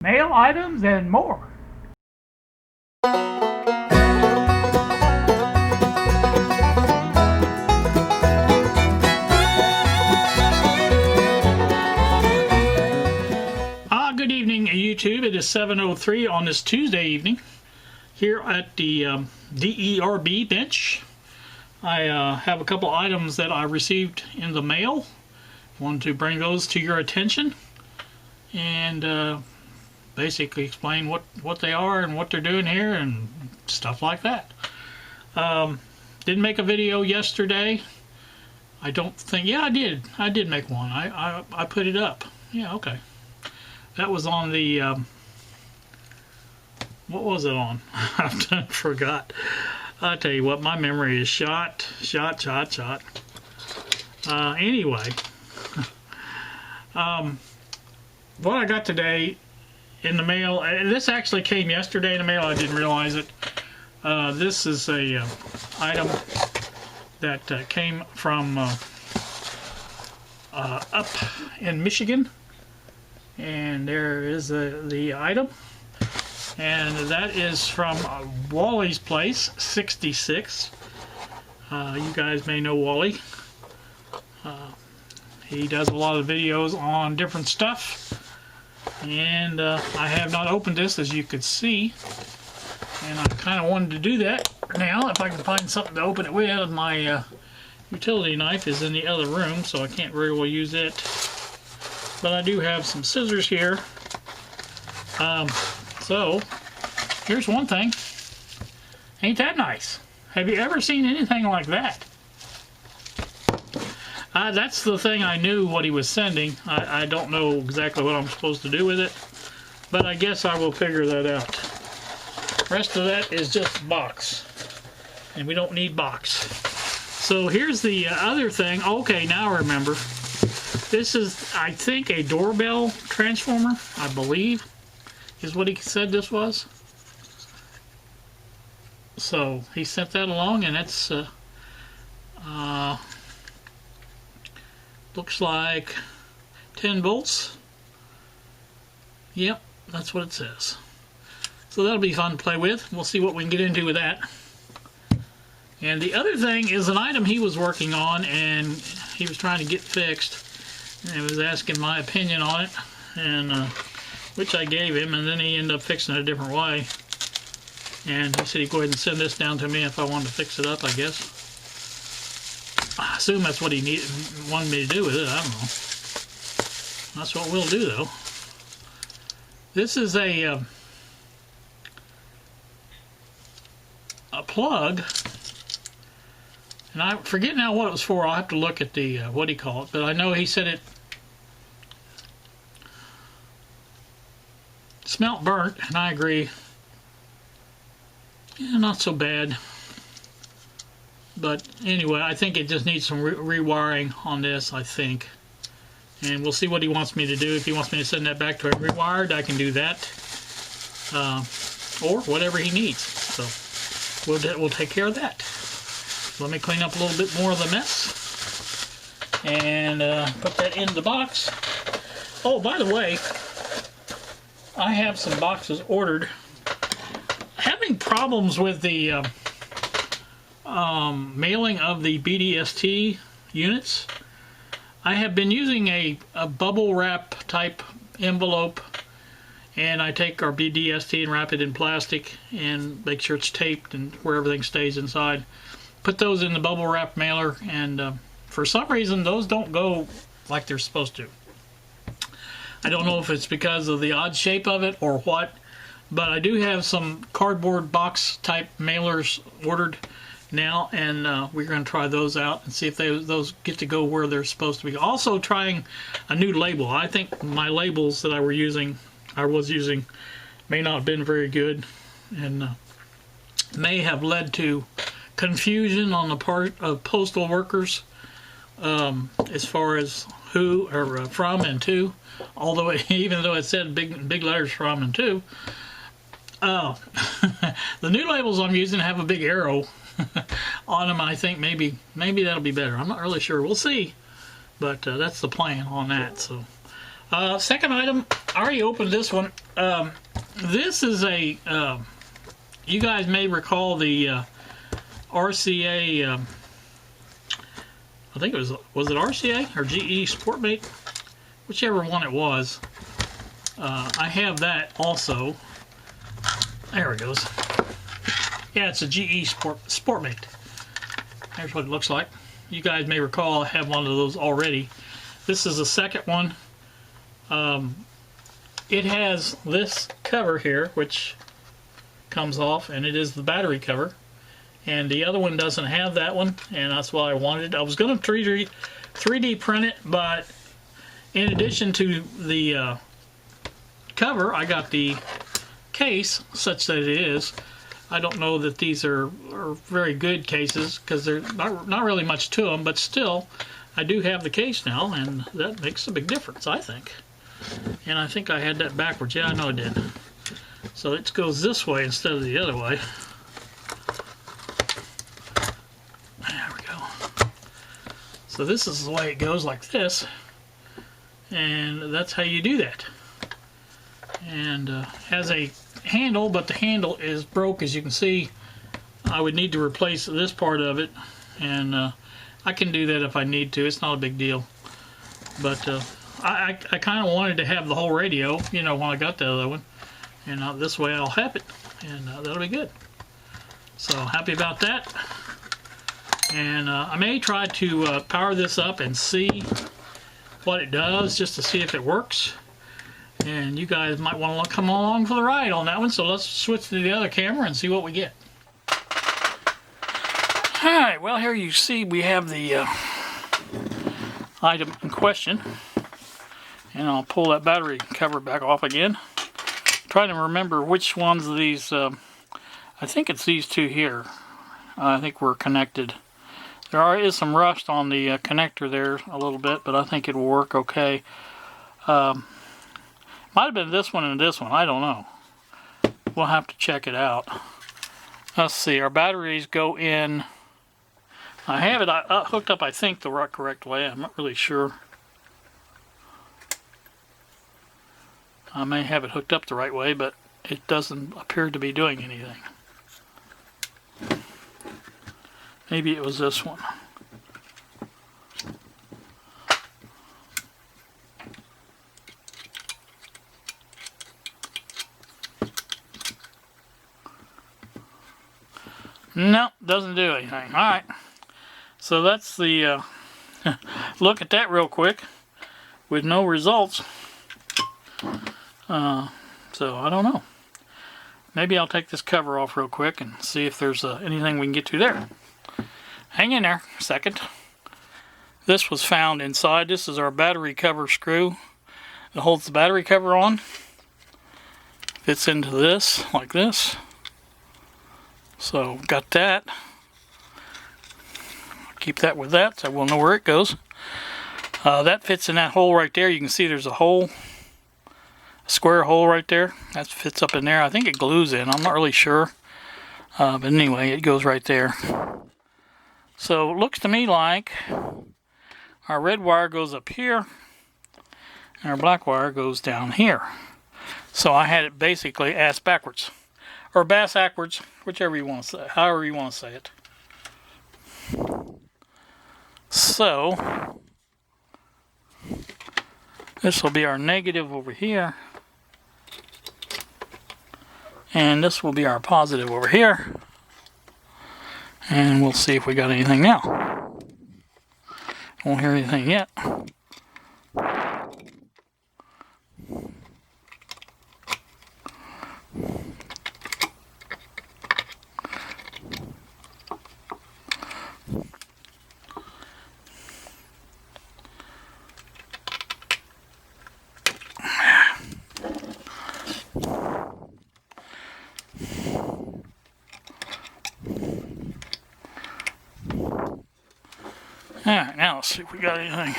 mail items, and more. Good evening, YouTube. It is 7:03 on this Tuesday evening here at the DERB bench. I have a couple items that I received in the mail. Wanted to bring those to your attention and basically explain what they are and what they're doing here and stuff like that. Didn't make a video yesterday. I don't think. Yeah, I did make one. I put it up. Yeah, okay. That was on the, what was it on? I forgot. I'll tell you what, my memory is shot. Anyway, what I got today in the mail, this actually came yesterday in the mail, I didn't realize it. This is a item that came from up in Michigan. And there is the item, and that is from Wally's Place 66. You guys may know Wally. He does a lot of videos on different stuff, and I have not opened this, as you could see, and I kind of wanted to do that now if I can find something to open it with. My utility knife is in the other room, so I can't very well use it. But I do have some scissors here. So, here's one thing. Ain't that nice? Have you ever seen anything like that? That's the thing I knew what he was sending. I don't know exactly what I'm supposed to do with it, but I guess I will figure that out. The rest of that is just box, and we don't need box. So here's the other thing. Okay, now I remember. This is, I think, a doorbell transformer, I believe, is what he said this was. So he sent that along, and it's looks like 10 volts. Yep, that's what it says. So that'll be fun to play with. We'll see what we can get into with that. And the other thing is an item he was working on, and he was trying to get fixed. And he was asking my opinion on it, and which I gave him, and then he ended up fixing it a different way. And he said he'd go ahead and send this down to me if I wanted to fix it up, I guess. I assume that's what he wanted me to do with it. I don't know. That's what we'll do, though. This is a plug. And I forget now what it was for. I'll have to look at the, what do you call it? But I know he said it smelt burnt, and I agree. Yeah, not so bad. But anyway, I think it just needs some rewiring on this, I think. And we'll see what he wants me to do. If he wants me to send that back to him rewired, I can do that. Or whatever he needs. So we'll take care of that. Let me clean up a little bit more of the mess and put that in the box. Oh, by the way, I have some boxes ordered. Having problems with the mailing of the BDST units. I have been using a bubble wrap type envelope, and I take our BDST and wrap it in plastic and make sure it's taped and where everything stays inside. Put those in the bubble wrap mailer, and for some reason those don't go like they're supposed to. I don't know if it's because of the odd shape of it or what, but I do have some cardboard box type mailers ordered now, and we're going to try those out and see if those get to go where they're supposed to be. Also trying a new label. I think my labels that I was using may not have been very good, and may have led to confusion on the part of postal workers as far as who or from and to, although even though it said big letters from and to. The new labels I'm using have a big arrow on them. I think maybe that'll be better. I'm not really sure. We'll see, but that's the plan on that. So second item, I already opened this one This is a, you guys may recall the RCA, I think it was it RCA or GE Sportmate? Whichever one it was. I have that also. There it goes. Yeah, it's a GE Sportmate. Here's what it looks like. You guys may recall I have one of those already. This is the second one. It has this cover here, which comes off, and it is the battery cover. And the other one doesn't have that one, and that's why I wanted it. I was going to 3D print it, but in addition to the cover, I got the case such that it is. I don't know that these are very good cases because there's not really much to them, but still, I do have the case now, and that makes a big difference, I think. And I think I had that backwards. Yeah, I know I did. So it goes this way instead of the other way. There we go. So this is the way it goes, like this. And that's how you do that. And has a handle, but the handle is broke, as you can see. I would need to replace this part of it, and I can do that if I need to. It's not a big deal. But I kind of wanted to have the whole radio, you know, when I got the other one. And this way I'll have it, and that'll be good. So happy about that. And I may try to power this up and see what it does, just to see if it works. And you guys might want to come along for the ride on that one, so let's switch to the other camera and see what we get. Alright, well, here you see we have the item in question. And I'll pull that battery cover back off again. Trying to remember which ones of these, I think it's these two here. I think we're connected. There is some rust on the connector there a little bit, but I think it will work okay. Might have been this one and this one, I don't know. We'll have to check it out. Let's see, our batteries go in. I have it hooked up, I think, the correct way. I'm not really sure. I may have it hooked up the right way, but it doesn't appear to be doing anything. Maybe it was this one. No, doesn't do anything. Alright, so that's the look at that real quick with no results. So I don't know. Maybe I'll take this cover off real quick and see if there's anything we can get to there. Hang in there a second. This was found inside. This is our battery cover screw that holds the battery cover on. Fits into this like this. So got that. Keep that with that so we'll know where it goes. That fits in that hole right there. You can see there's a hole, a square hole right there. That fits up in there. I think it glues in. I'm not really sure. But anyway, it goes right there. So it looks to me like our red wire goes up here and our black wire goes down here. So I had it basically ass backwards. Or bass backwards, whichever you want to say, however you want to say it. So, this will be our negative over here. And this will be our positive over here. And we'll see if we got anything now. Won't hear anything yet. Alright, now let's see if we got anything.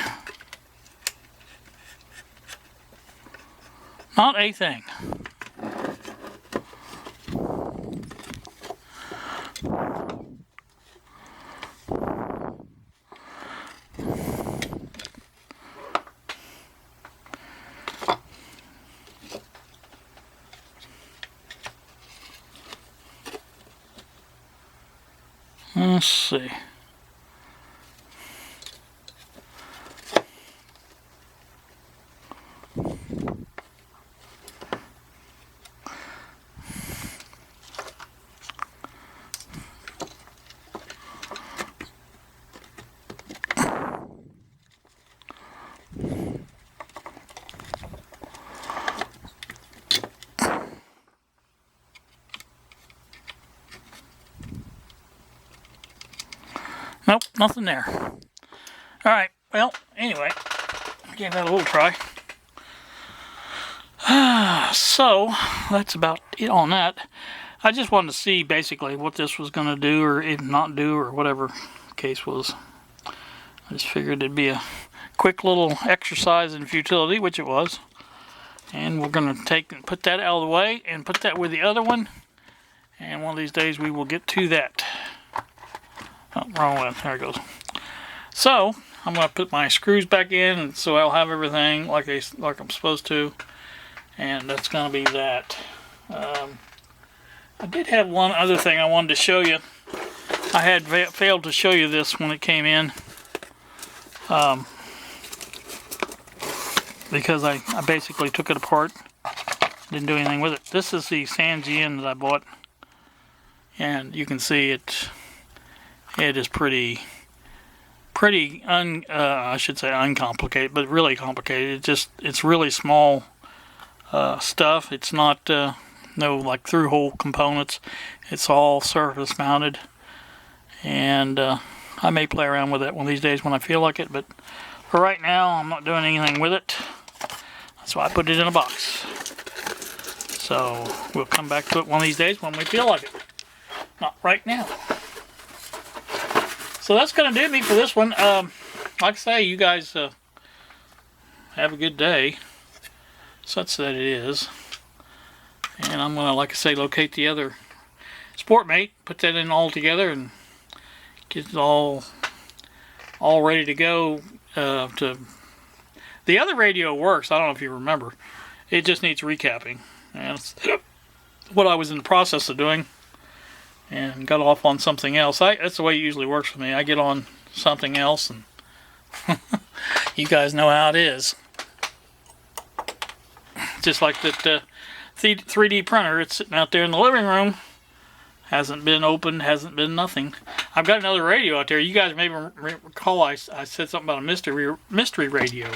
Not a thing. Let's see. Nope, nothing there. Alright, well, anyway, gave that a little try. So, that's about it on that. I just wanted to see basically what this was going to do, or even not do, or whatever the case was. I just figured it'd be a quick little exercise in futility, which it was. And we're going to take and put that out of the way and put that with the other one. And one of these days we will get to that. Oh, wrong one. There it goes. So I'm going to put my screws back in, so I'll have everything like I'm supposed to, and that's going to be that. I did have one other thing I wanted to show you. I had failed to show you this when it came in, because I basically took it apart, didn't do anything with it. This is the Sanjian that I bought, and you can see it is pretty I should say uncomplicated, but really complicated. It's really small stuff. It's not no like through hole components. It's all surface mounted, and I may play around with it one of these days when I feel like it, but for right now I'm not doing anything with it. That's why I put it in a box. So we'll come back to it one of these days when we feel like it. Not right now. So that's going to do me for this one. Like I say, you guys have a good day. Such that it is. And I'm going to, like I say, locate the other Sportmate, put that in all together, and get it all ready to go. The other radio works. I don't know if you remember. It just needs recapping. And that's what I was in the process of doing. And got off on something else. That's the way it usually works for me. I get on something else, and you guys know how it is. Just like that 3D printer, it's sitting out there in the living room. Hasn't been opened, hasn't been nothing. I've got another radio out there. You guys may recall I said something about a mystery radio.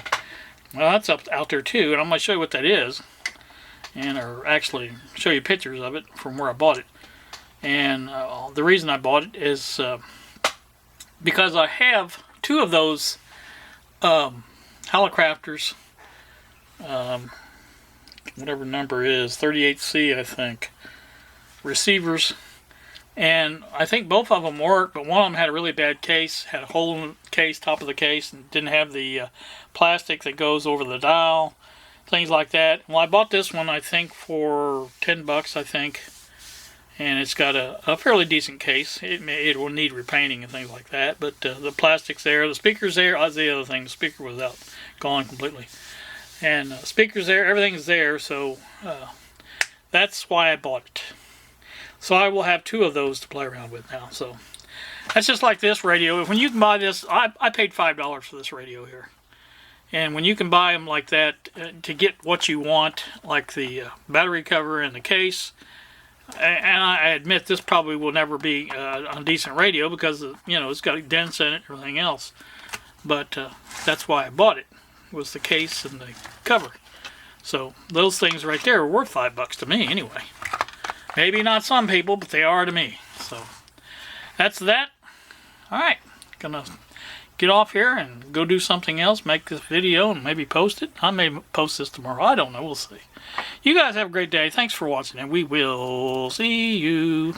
Well, that's out there too, and I'm going to show you what that is. Or actually show you pictures of it from where I bought it. And the reason I bought it is because I have two of those Hallicrafters, whatever number it is, 38C I think, receivers, and I think both of them work, but one of them had a really bad case, had a hole in the case, top of the case, and didn't have the plastic that goes over the dial, things like that. Well, I bought this one I think for $10, I think. And it's got a fairly decent case. It will need repainting and things like that, but the plastic's there, the speaker's there. That's the other thing. The speaker was out, gone completely, and speaker's there. Everything's there. So that's why I bought it. So I will have two of those to play around with now. So that's just like this radio. When you can buy this, I paid $5 for this radio here, and when you can buy them like that to get what you want, like the battery cover and the case. And I admit this probably will never be a decent radio because it's got dents in it and everything else. But that's why I bought it, was the case and the cover. So those things right there are worth $5 to me anyway. Maybe not some people, but they are to me. So that's that. All right, gonna get off here and go do something else, make this video and maybe post it. I may post this tomorrow. I don't know. We'll see. You guys have a great day. Thanks for watching, and we will see you.